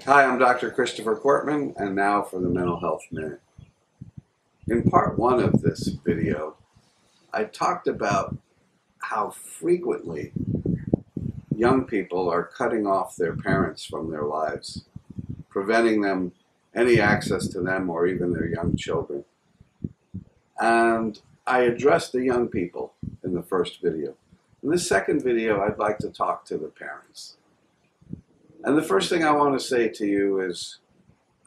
Hi, I'm Dr. Christopher Cortman, and now for the Mental Health Minute. In part one of this video, I talked about how frequently young people are cutting off their parents from their lives, preventing them any access to them or even their young children. And I addressed the young people in the first video. In this second video, I'd like to talk to the parents. And the first thing I want to say to you is,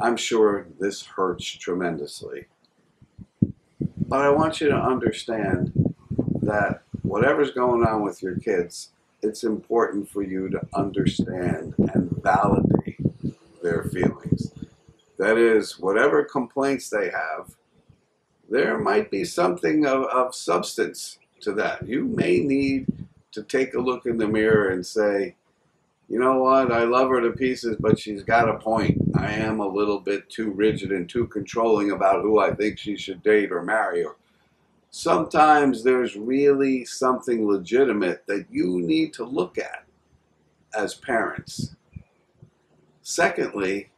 I'm sure this hurts tremendously. But I want you to understand that whatever's going on with your kids, it's important for you to understand and validate their feelings. That is, whatever complaints they have, there might be something of substance to that. You may need to take a look in the mirror and say, you know what, I love her to pieces, but she's got a point. I am a little bit too rigid and too controlling about who I think she should date or marry. Or sometimes there's really something legitimate that you need to look at as parents. Secondly,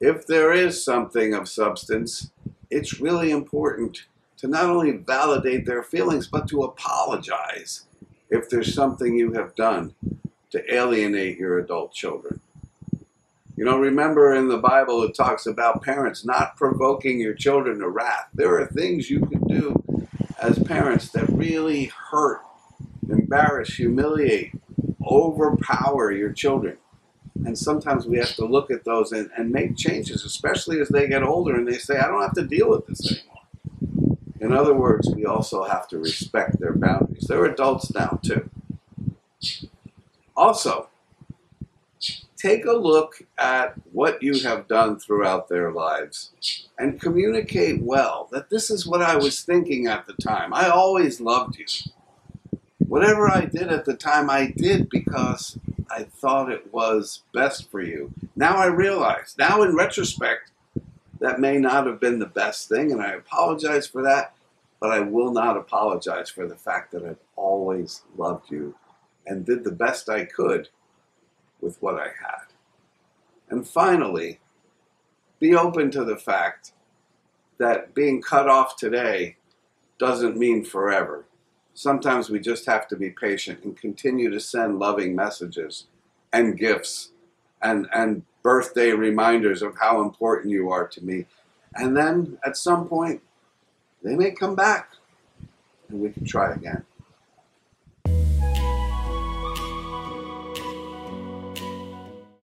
if there is something of substance, it's really important to not only validate their feelings, but to apologize if there's something you have done to alienate your adult children. You know, remember in the Bible it talks about parents not provoking your children to wrath. There are things you can do as parents that really hurt, embarrass, humiliate, overpower your children. And sometimes we have to look at those and make changes, especially as they get older and they say, I don't have to deal with this anymore. In other words, we also have to respect their boundaries. They're adults now too. Also, take a look at what you have done throughout their lives and communicate well that this is what I was thinking at the time. I always loved you. Whatever I did at the time, I did because I thought it was best for you. Now I realize, now in retrospect, that may not have been the best thing, and I apologize for that, but I will not apologize for the fact that I've always loved you and did the best I could with what I had. And finally, be open to the fact that being cut off today doesn't mean forever. Sometimes we just have to be patient and continue to send loving messages and gifts and birthday reminders of how important you are to me. And then at some point, they may come back and we can try again.